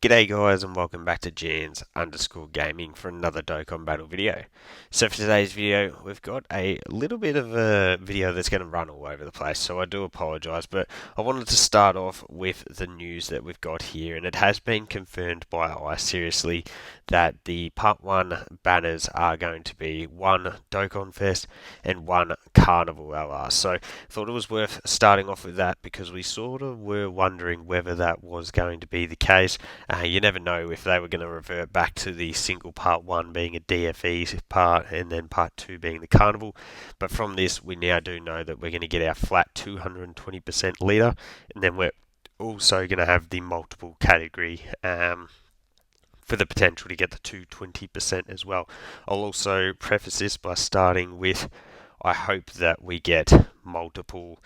G'day guys and welcome back to Jans_gaming for another Dokkan battle video. So for today's video we've got a little bit of a video that's going to run all over the place, so I do apologise, but I wanted to start off with the news that we've got here, and it has been confirmed by iSeriously that the Part 1 banners are going to be one Dokkan Fest and one Carnival LR. So I thought it was worth starting off with that because we sort of were wondering whether that was going to be the case. You never know if they were going to revert back to the single part 1 being a DFE part and then part 2 being the Carnival. But from this, we now do know that we're going to get our flat 220% leader, and then we're also going to have the multiple category for the potential to get the 220% as well. I'll also preface this by starting with I hope that we get multiple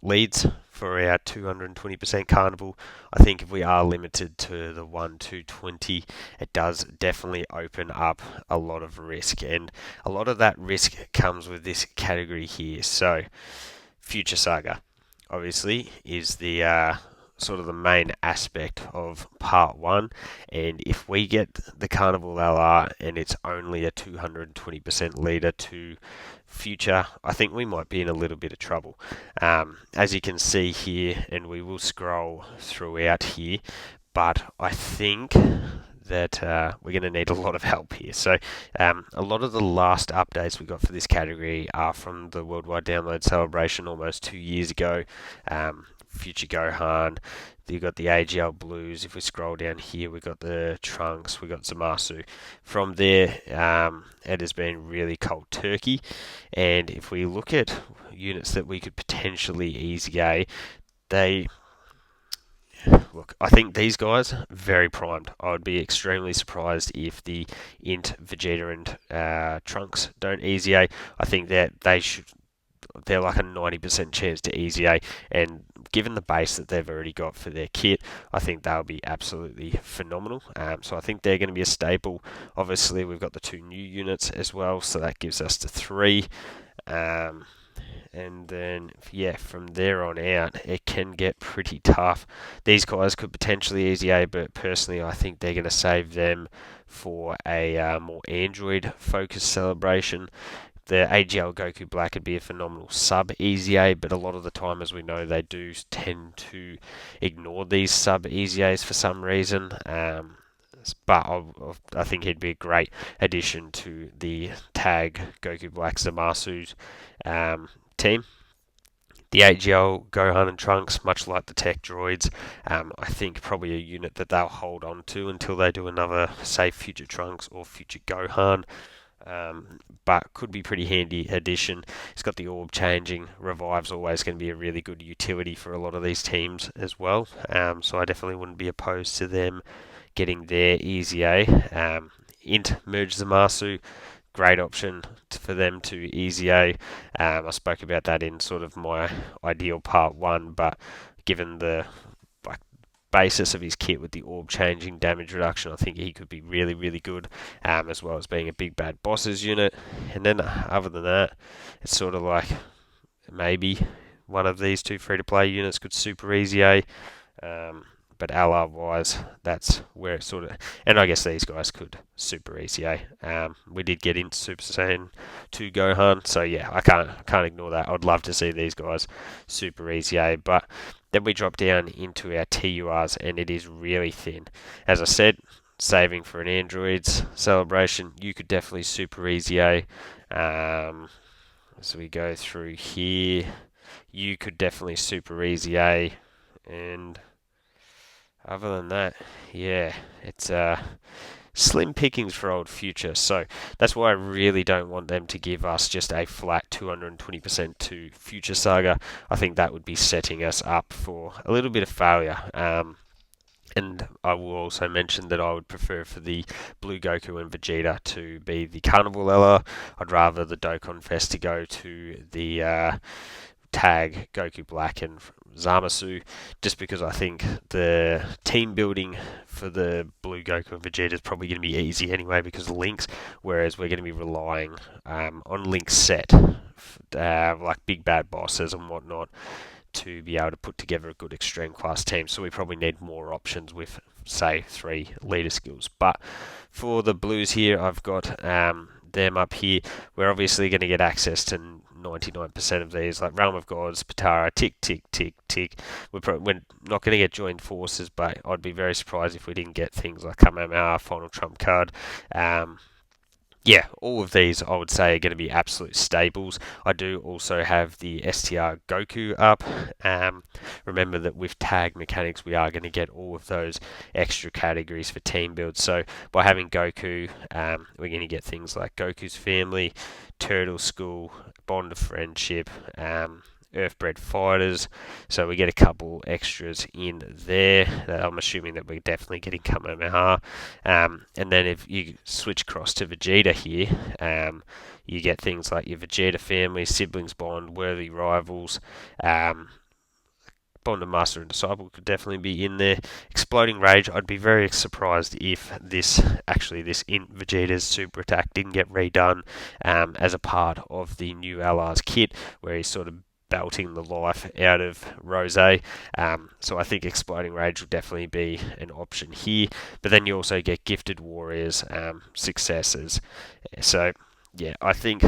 leads for our 220% Carnival. I think if we are limited to the 1-220, it does definitely open up a lot of risk, and a lot of that risk comes with this category here. So Future Saga obviously is the sort of the main aspect of part 1, and if we get the Carnival LR and it's only a 220% leader to Future, I think we might be in a little bit of trouble. As you can see here, and we will scroll throughout here, but I think that we're going to need a lot of help here. So a lot of the last updates we got for this category are from the Worldwide Download Celebration almost 2 years ago. Future Gohan, you've got the AGL Blues. If we scroll down here, we've got the Trunks, we've got Zamasu. From there, it has been really cold turkey. And if we look at units that we could potentially easy A, look, I think these guys very primed. I would be extremely surprised if the Int, Vegeta, and Trunks don't easy A. I think that they're like a 90% chance to easy A, and given the base that they've already got for their kit, I think they'll be absolutely phenomenal. So I think they're going to be a staple. Obviously, we've got the 2 new units as well, so that gives us the 3. And then, yeah, from there on out, it can get pretty tough. These guys could potentially easy A, but personally, I think they're going to save them for a more Android-focused celebration. The AGL Goku Black would be a phenomenal sub easy A, but a lot of the time, as we know, they do tend to ignore these sub easy A's for some reason. But I think he'd be a great addition to the tag Goku Black Zamasu's team. The AGL Gohan and Trunks, much like the Tech Droids, I think probably a unit that they'll hold on to until they do another, say, Future Trunks or Future Gohan. But could be pretty handy addition. It's got the orb changing. Revive's always going to be a really good utility for a lot of these teams as well. So I definitely wouldn't be opposed to them getting their easy A. Int Merge Zamasu, great option for them to easy A. I spoke about that in sort of my ideal part 1, but given the basis of his kit with the orb changing damage reduction, I think he could be really, really good, as well as being a big bad bosses unit. And then other than that, it's sort of like maybe one of these 2 free-to-play units could super easy A. But LR wise, that's where it sort of, and I guess these guys could super easy A. We did get into Super Saiyan 2 Gohan, so yeah, I can't ignore that. I'd love to see these guys super easy A, but then we drop down into our TURs, and it is really thin. As I said, saving for an Androids celebration, you could definitely super easy A. So we go through here, you could definitely super easy A, and other than that, yeah, it's slim pickings for old Future. So that's why I really don't want them to give us just a flat 220% to Future Saga. I think that would be setting us up for a little bit of failure. And I will also mention that I would prefer for the Blue Goku and Vegeta to be the Carnival LR. I'd rather the Dokkan Fest to go to the tag Goku Black and Zamasu, just because I think the team building for the Blue Goku and Vegeta is probably going to be easy anyway because of Links, whereas we're going to be relying on Link's set, like big bad bosses and whatnot, to be able to put together a good extreme class team. So we probably need more options with, say, 3 leader skills. But for the Blues here, I've got them up here. We're obviously going to get access to 99% of these, like Realm of Gods, Patara, tick, tick, tick, tick. We're not going to get joined forces, but I'd be very surprised if we didn't get things like Kamehameha, Final Trump card. Yeah, all of these I would say are going to be absolute staples. I do also have the STR Goku up. Remember that with tag mechanics, we are going to get all of those extra categories for team builds. So by having Goku, we're going to get things like Goku's family, Turtle School, Bond of Friendship, Earthbred Fighters, so we get a couple extras in there. I'm assuming that we're definitely getting Kamehameha. And then if you switch across to Vegeta here, you get things like your Vegeta family, Siblings Bond, Worthy Rivals, Bond of Master and Disciple could definitely be in there. Exploding Rage, I'd be very surprised if this in Vegeta's super attack didn't get redone as a part of the new Allies kit, where he's sort of belting the life out of Rose. So I think Exploding Rage will definitely be an option here. But then you also get Gifted Warriors, Successors. So yeah, I think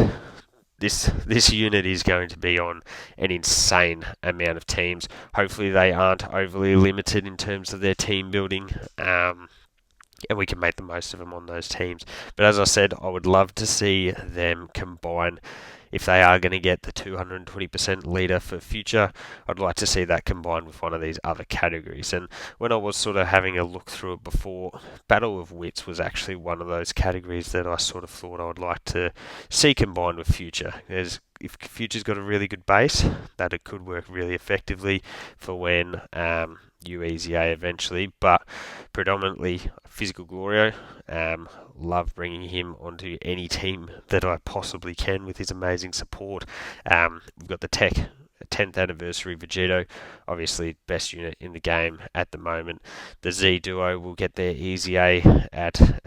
this unit is going to be on an insane amount of teams. Hopefully they aren't overly limited in terms of their team building. And we can make the most of them on those teams. But as I said, I would love to see them combine. If they are going to get the 220% leader for future, I'd like to see that combined with one of these other categories. And when I was sort of having a look through it before, Battle of Wits was actually one of those categories that I sort of thought I would like to see combined with future. If future's got a really good base, that it could work really effectively for when UEZA eventually, but predominantly Physical Glorio. Love bringing him onto any team that I possibly can with his amazing support. We've got the Tech 10th anniversary Vegito, obviously best unit in the game at the moment. The Z Duo will get their EZA at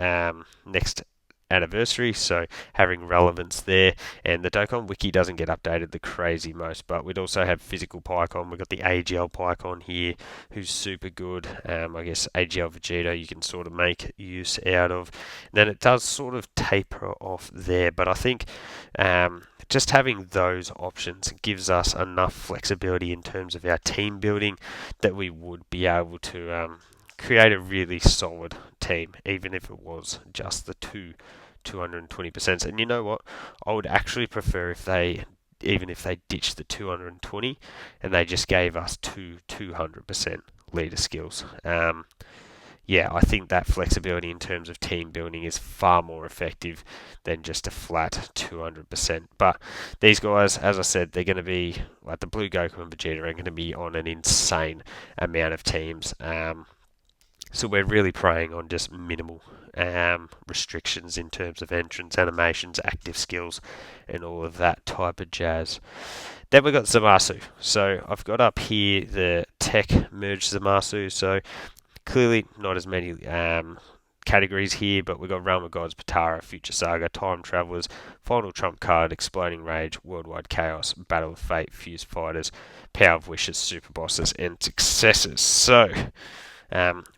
next anniversary, so having relevance there. And the Dokkan wiki doesn't get updated the crazy most, but we'd also have physical Pycon. We've got the AGL Pycon here, who's super good. I guess AGL Vegeta you can sort of make use out of. And then it does sort of taper off there, but I think just having those options gives us enough flexibility in terms of our team building that we would be able to create a really solid team, even if it was just the 220%. And you know what? I would actually prefer if they ditched the 220 and they just gave us 200% leader skills. Yeah, I think that flexibility in terms of team building is far more effective than just a flat 200%. But these guys, as I said, they're going to be, like the Blue Goku and Vegeta are going to be on an insane amount of teams. So we're really preying on just minimal restrictions in terms of entrance, animations, active skills, and all of that type of jazz. Then we've got Zamasu. So I've got up here the Tech Merge Zamasu. So clearly not as many categories here, but we've got Realm of Gods, Patara, Future Saga, Time Travelers, Final Trump Card, Exploding Rage, Worldwide Chaos, Battle of Fate, Fused Fighters, Power of Wishes, Super Bosses, and Successors. So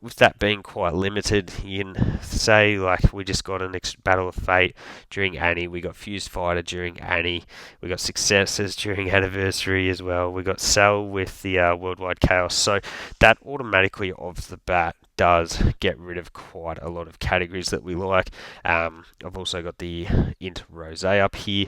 with that being quite limited, you can say like we just got an Battle of Fate during Annie, we got Fused Fighter during Annie, we got Successors during Anniversary as well, we got Cell with the Worldwide Chaos, so that automatically off the bat does get rid of quite a lot of categories that we like. I've also got the Int Rose up here.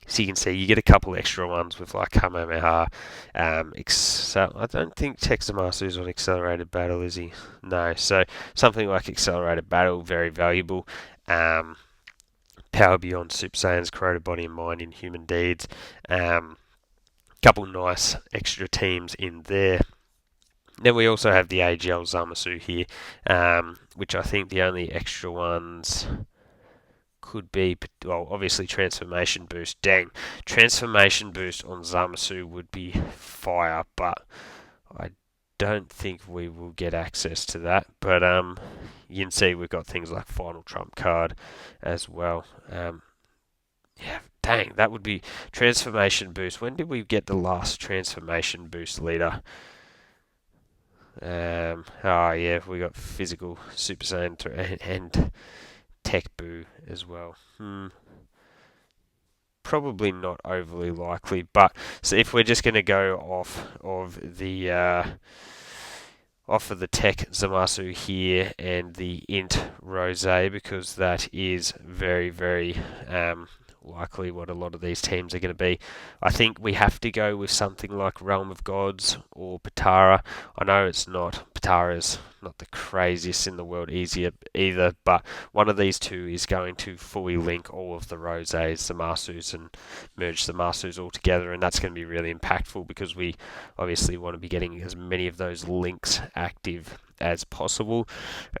So you can see you get a couple extra ones with like Kamehameha. I don't think Texamasu is on Accelerated Battle, is he? No. So something like Accelerated Battle, very valuable. Power Beyond Super Saiyans, Corroded Body and Mind in Human Deeds. Couple nice extra teams in there. Then we also have the AGL Zamasu here, which I think the only extra ones could be, well, obviously Transformation Boost. Dang, Transformation Boost on Zamasu would be fire, but I don't think we will get access to that. But you can see we've got things like Final Trump Card as well. Yeah, dang, that would be transformation boost. When did we get the last transformation boost leader? Oh yeah, we got physical Super Saiyan 3 and Tech Boo as well. Probably not overly likely, but so if we're just going to go off of the Tech Zamasu here and the Int Rose, because that is very, very likely what a lot of these teams are going to be. I think we have to go with something like Realm of Gods or Patara. I know it's not, Patara's not the craziest in the world either, but one of these two is going to fully link all of the Roses, the Masus, and merge the Masus all together, and that's going to be really impactful because we obviously want to be getting as many of those links active as possible.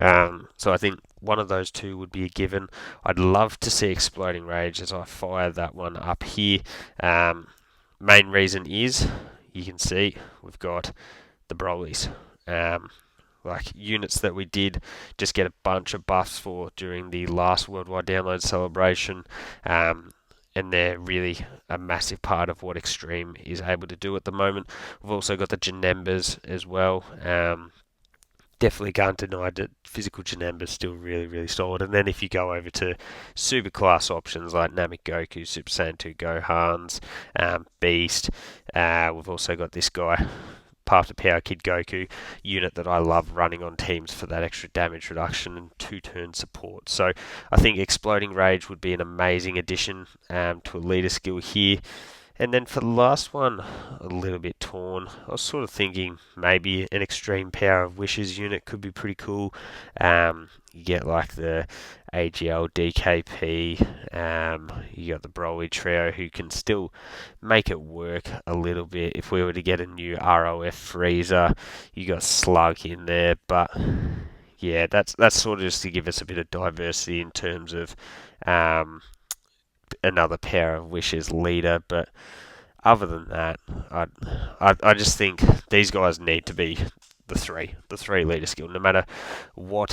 So I think one of those two would be a given. I'd love to see Exploding Rage as I fire that one up here. Main reason is, you can see, we've got the Brolys. Like units that we did just get a bunch of buffs for during the last Worldwide Download celebration. And they're really a massive part of what Extreme is able to do at the moment. We've also got the Janembas as well. Definitely can't deny that physical Janemba is still really, really solid. And then if you go over to super class options like Namek Goku, Super Saiyan 2 Gohans, Beast, we've also got this guy, Path to Power Kid Goku, unit that I love running on teams for that extra damage reduction and 2-turn support. So I think Exploding Rage would be an amazing addition to a leader skill here. And then for the last one, a little bit torn. I was sort of thinking maybe an Extreme Power of Wishes unit could be pretty cool. You get like the AGL DKP, you got the Broly trio who can still make it work a little bit. If we were to get a new ROF Freezer, you got Slug in there, but yeah, that's sort of just to give us a bit of diversity in terms of another Power of Wishes leader. But other than that, I just think these guys need to be the three leader skill. No matter what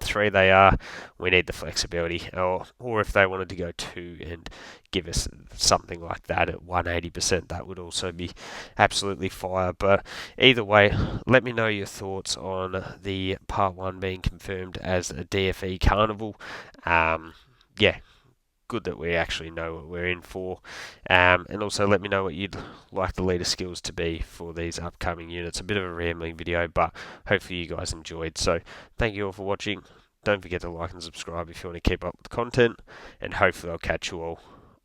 three they are, we need the flexibility. Or if they wanted to go two and give us something like that at 180%, that would also be absolutely fire. But either way, let me know your thoughts on the part 1 being confirmed as a DFE Carnival. Yeah, good that we actually know what we're in for. And also let me know what you'd like the leader skills to be for these upcoming units. A bit of a rambling video, but hopefully you guys enjoyed. So thank you all for watching. Don't forget to like and subscribe if you want to keep up with the content, and hopefully I'll catch you all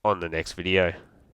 on the next video.